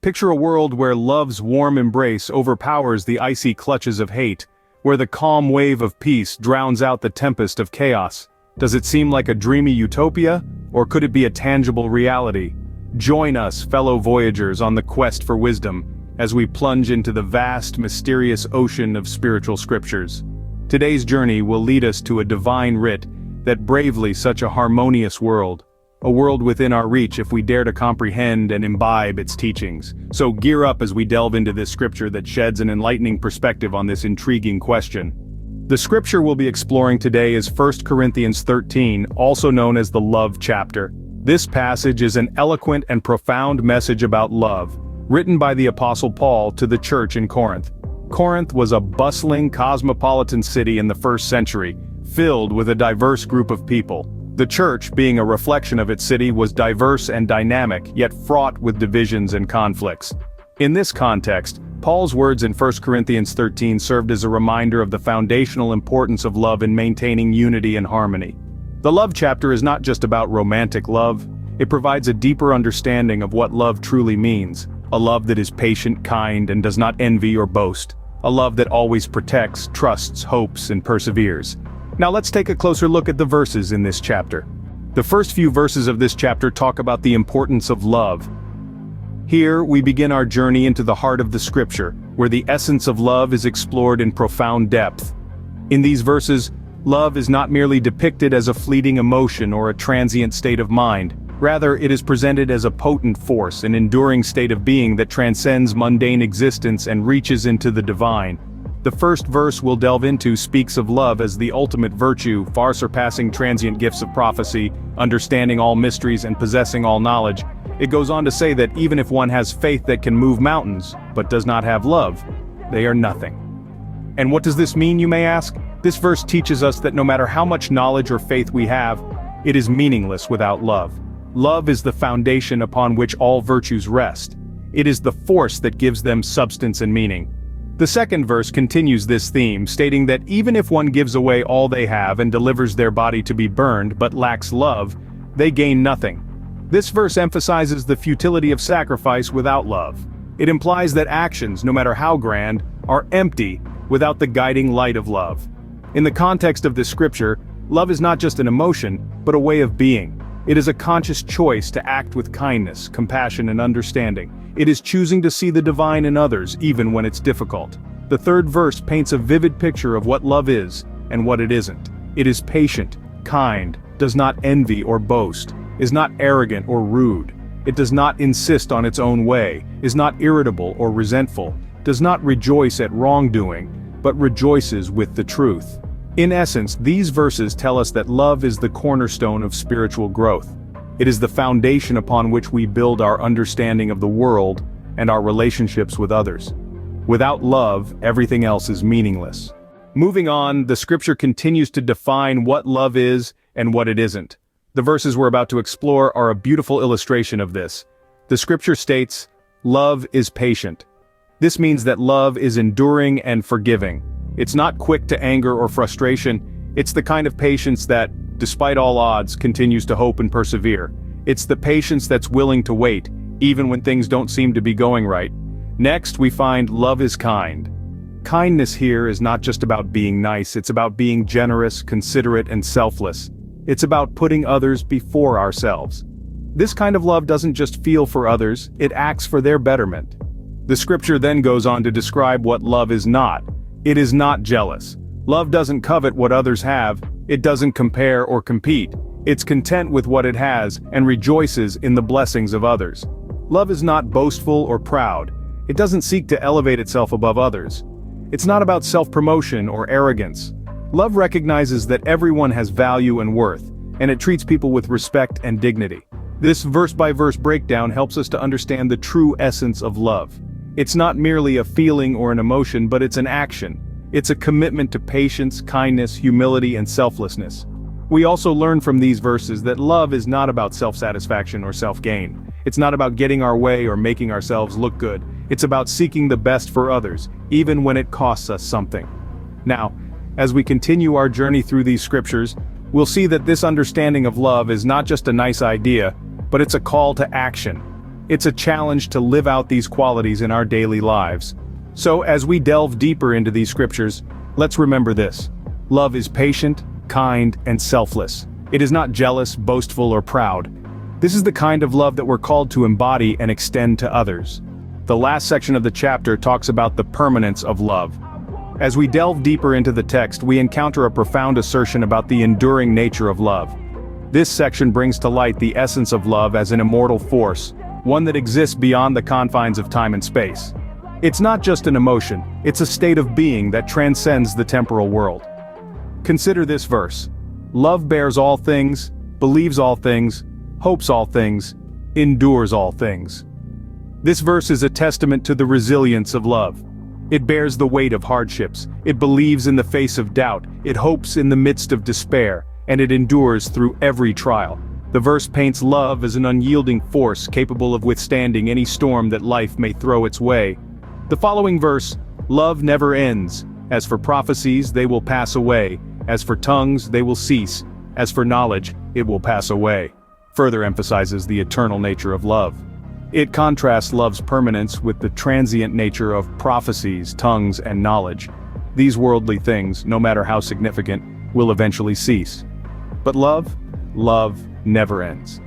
Picture a world where love's warm embrace overpowers the icy clutches of hate, where the calm wave of peace drowns out the tempest of chaos. Does it seem like a dreamy utopia, or could it be a tangible reality? Join us, fellow voyagers, on the quest for wisdom, as we plunge into the vast, mysterious ocean of spiritual scriptures. Today's journey will lead us to a divine writ that bravely such a harmonious world. A world within our reach if we dare to comprehend and imbibe its teachings. So gear up as we delve into this scripture that sheds an enlightening perspective on this intriguing question. The scripture we'll be exploring today is 1 Corinthians 13, also known as the love chapter. This passage is an eloquent and profound message about love, written by the Apostle Paul to the church in Corinth. Corinth was a bustling, cosmopolitan city in the first century, filled with a diverse group of people. The church, being a reflection of its city, was diverse and dynamic, yet fraught with divisions and conflicts. In this context, Paul's words in 1 Corinthians 13 served as a reminder of the foundational importance of love in maintaining unity and harmony. The love chapter is not just about romantic love, it provides a deeper understanding of what love truly means. A love that is patient, kind, and does not envy or boast. A love that always protects, trusts, hopes, and perseveres. Now let's take a closer look at the verses in this chapter. The first few verses of this chapter talk about the importance of love. Here, we begin our journey into the heart of the scripture, where the essence of love is explored in profound depth. In these verses, love is not merely depicted as a fleeting emotion or a transient state of mind. Rather, it is presented as a potent force, an enduring state of being that transcends mundane existence and reaches into the divine. The first verse we'll delve into speaks of love as the ultimate virtue, far surpassing transient gifts of prophecy, understanding all mysteries and possessing all knowledge. It goes on to say that even if one has faith that can move mountains, but does not have love, they are nothing. And what does this mean, you may ask? This verse teaches us that no matter how much knowledge or faith we have, it is meaningless without love. Love is the foundation upon which all virtues rest. It is the force that gives them substance and meaning. The second verse continues this theme, stating that even if one gives away all they have and delivers their body to be burned but lacks love, they gain nothing. This verse emphasizes the futility of sacrifice without love. It implies that actions, no matter how grand, are empty without the guiding light of love. In the context of this scripture, love is not just an emotion, but a way of being. It is a conscious choice to act with kindness, compassion, and understanding. It is choosing to see the divine in others, even when it's difficult. The third verse paints a vivid picture of what love is, and what it isn't. It is patient, kind, does not envy or boast, is not arrogant or rude. It does not insist on its own way, is not irritable or resentful, does not rejoice at wrongdoing, but rejoices with the truth. In essence, these verses tell us that love is the cornerstone of spiritual growth. It is the foundation upon which we build our understanding of the world and our relationships with others. Without love, everything else is meaningless. Moving on, the scripture continues to define what love is and what it isn't. The verses we're about to explore are a beautiful illustration of this. The scripture states, "Love is patient." This means that love is enduring and forgiving. It's not quick to anger or frustration. It's the kind of patience that, despite all odds, continues to hope and persevere. It's the patience that's willing to wait, even when things don't seem to be going right. Next, we find love is kind. Kindness here is not just about being nice, it's about being generous, considerate, and selfless. It's about putting others before ourselves. This kind of love doesn't just feel for others, it acts for their betterment. The scripture then goes on to describe what love is not. It is not jealous. Love doesn't covet what others have, it doesn't compare or compete. It's content with what it has and rejoices in the blessings of others. Love is not boastful or proud. It doesn't seek to elevate itself above others. It's not about self-promotion or arrogance. Love recognizes that everyone has value and worth, and it treats people with respect and dignity. This verse-by-verse breakdown helps us to understand the true essence of love. It's not merely a feeling or an emotion, but it's an action. It's a commitment to patience, kindness, humility, and selflessness. We also learn from these verses that love is not about self-satisfaction or self-gain. It's not about getting our way or making ourselves look good. It's about seeking the best for others, even when it costs us something. Now, as we continue our journey through these scriptures, we'll see that this understanding of love is not just a nice idea, but it's a call to action. It's a challenge to live out these qualities in our daily lives. So as we delve deeper into these scriptures, let's remember this. Love is patient, kind, and selfless. It is not jealous, boastful, or proud. This is the kind of love that we're called to embody and extend to others. The last section of the chapter talks about the permanence of love. As we delve deeper into the text, we encounter a profound assertion about the enduring nature of love. This section brings to light the essence of love as an immortal force, one that exists beyond the confines of time and space. It's not just an emotion, it's a state of being that transcends the temporal world. Consider this verse. Love bears all things, believes all things, hopes all things, endures all things. This verse is a testament to the resilience of love. It bears the weight of hardships, it believes in the face of doubt, it hopes in the midst of despair, and it endures through every trial. The verse paints love as an unyielding force capable of withstanding any storm that life may throw its way. The following verse, love never ends. As for prophecies, they will pass away. As for tongues, they will cease. As for knowledge, it will pass away. Further emphasizes the eternal nature of love. It contrasts love's permanence with the transient nature of prophecies, tongues, and knowledge. These worldly things, no matter how significant, will eventually cease. But love never ends.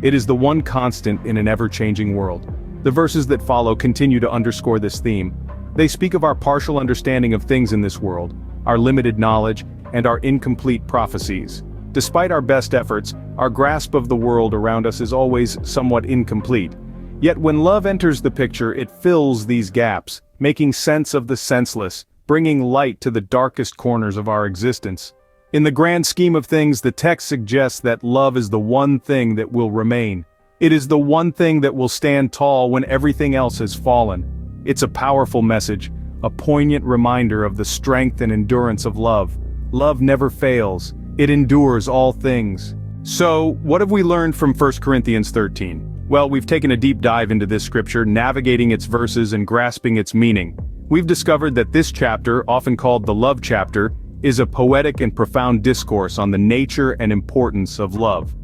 It is the one constant in an ever-changing world. The verses that follow continue to underscore this theme. They speak of our partial understanding of things in this world, our limited knowledge, and our incomplete prophecies. Despite our best efforts, our grasp of the world around us is always somewhat incomplete. Yet when love enters the picture, it fills these gaps, making sense of the senseless, bringing light to the darkest corners of our existence. In the grand scheme of things, the text suggests that love is the one thing that will remain. It is the one thing that will stand tall when everything else has fallen. It's a powerful message, a poignant reminder of the strength and endurance of love. Love never fails. It endures all things. So, what have we learned from 1 Corinthians 13? Well, we've taken a deep dive into this scripture, navigating its verses and grasping its meaning. We've discovered that this chapter, often called the love chapter, is a poetic and profound discourse on the nature and importance of love.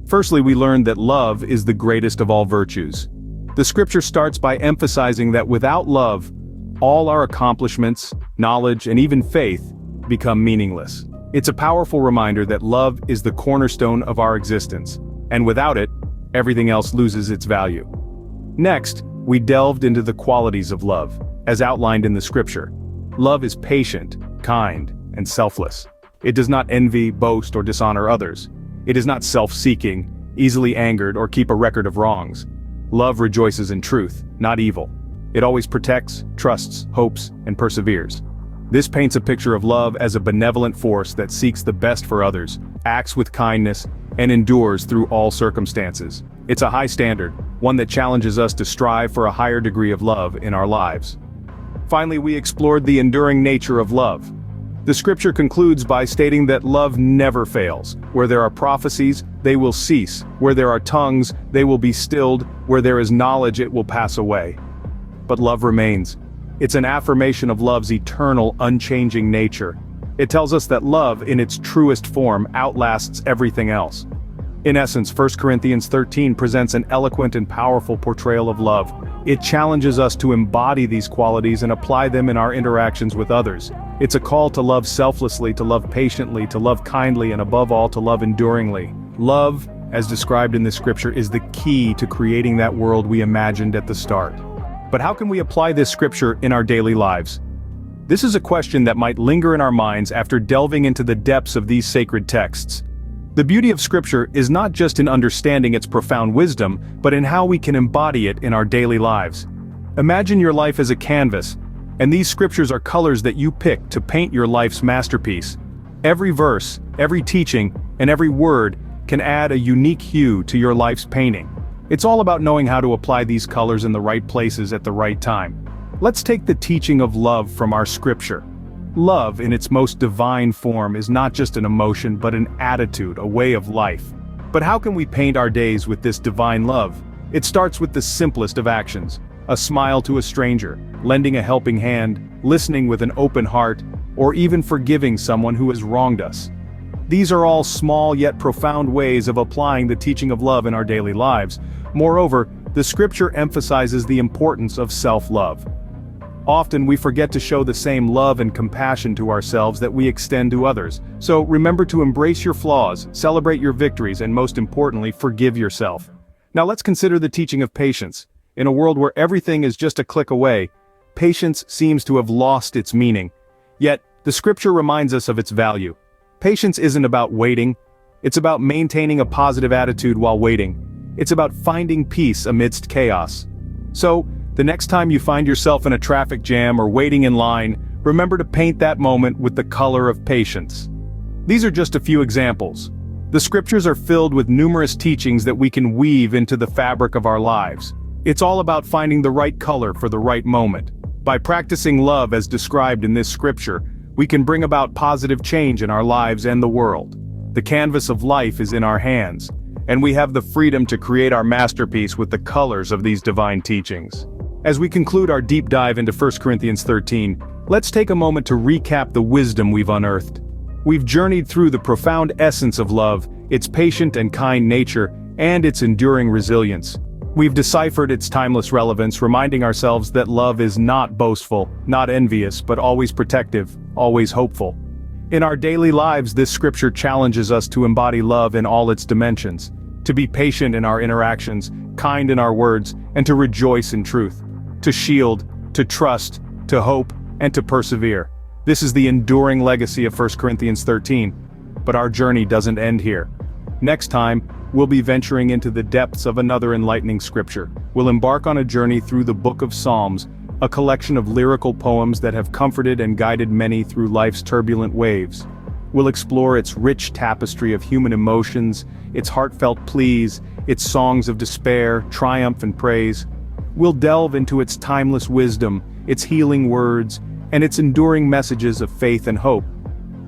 Firstly, we learned that love is the greatest of all virtues. The scripture starts by emphasizing that without love, all our accomplishments, knowledge, and even faith become meaningless. It's a powerful reminder that love is the cornerstone of our existence, and without it, everything else loses its value. Next, we delved into the qualities of love, as outlined in the scripture. Love is patient, kind, and selfless. It does not envy, boast, or dishonor others. It is not self-seeking, easily angered, or keep a record of wrongs. Love rejoices in truth, not evil. It always protects, trusts, hopes, and perseveres. This paints a picture of love as a benevolent force that seeks the best for others, acts with kindness, and endures through all circumstances. It's a high standard, one that challenges us to strive for a higher degree of love in our lives. Finally, we explored the enduring nature of love. The scripture concludes by stating that love never fails. Where there are prophecies, they will cease. Where there are tongues, they will be stilled. Where there is knowledge, it will pass away. But love remains. It's an affirmation of love's eternal, unchanging nature. It tells us that love, in its truest form, outlasts everything else. In essence, 1 Corinthians 13 presents an eloquent and powerful portrayal of love. It challenges us to embody these qualities and apply them in our interactions with others. It's a call to love selflessly, to love patiently, to love kindly, and above all, to love enduringly. Love, as described in this scripture, is the key to creating that world we imagined at the start. But how can we apply this scripture in our daily lives? This is a question that might linger in our minds after delving into the depths of these sacred texts. The beauty of Scripture is not just in understanding its profound wisdom, but in how we can embody it in our daily lives. Imagine your life as a canvas, and these scriptures are colors that you pick to paint your life's masterpiece. Every verse, every teaching, and every word can add a unique hue to your life's painting. It's all about knowing how to apply these colors in the right places at the right time. Let's take the teaching of love from our scripture. Love, in its most divine form, is not just an emotion but an attitude, a way of life. But how can we paint our days with this divine love? It starts with the simplest of actions: a smile to a stranger, lending a helping hand, listening with an open heart, or even forgiving someone who has wronged us. These are all small yet profound ways of applying the teaching of love in our daily lives. Moreover, the scripture emphasizes the importance of self-love. Often we forget to show the same love and compassion to ourselves that we extend to others. So remember to embrace your flaws, celebrate your victories, and most importantly, forgive yourself. Now let's consider the teaching of patience. In a world where everything is just a click away, patience seems to have lost its meaning. Yet, the scripture reminds us of its value. Patience isn't about waiting. It's about maintaining a positive attitude while waiting. It's about finding peace amidst chaos. So, the next time you find yourself in a traffic jam or waiting in line, remember to paint that moment with the color of patience. These are just a few examples. The scriptures are filled with numerous teachings that we can weave into the fabric of our lives. It's all about finding the right color for the right moment. By practicing love as described in this scripture, we can bring about positive change in our lives and the world. The canvas of life is in our hands, and we have the freedom to create our masterpiece with the colors of these divine teachings. As we conclude our deep dive into 1 Corinthians 13, let's take a moment to recap the wisdom we've unearthed. We've journeyed through the profound essence of love, its patient and kind nature, and its enduring resilience. We've deciphered its timeless relevance, reminding ourselves that love is not boastful, not envious, but always protective, always hopeful. In our daily lives, this scripture challenges us to embody love in all its dimensions, to be patient in our interactions, kind in our words, and to rejoice in truth, to shield, to trust, to hope, and to persevere. This is the enduring legacy of 1 Corinthians 13. But our journey doesn't end here. Next time, we'll be venturing into the depths of another enlightening scripture. We'll embark on a journey through the book of Psalms, a collection of lyrical poems that have comforted and guided many through life's turbulent waves. We'll explore its rich tapestry of human emotions, its heartfelt pleas, its songs of despair, triumph, and praise. We'll delve into its timeless wisdom, its healing words, and its enduring messages of faith and hope.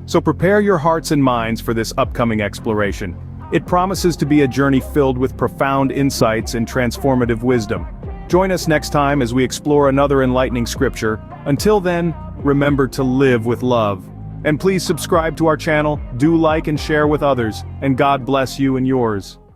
So prepare your hearts and minds for this upcoming exploration. It promises to be a journey filled with profound insights and transformative wisdom. Join us next time as we explore another enlightening scripture. Until then, remember to live with love. And please subscribe to our channel, do like and share with others, and God bless you and yours.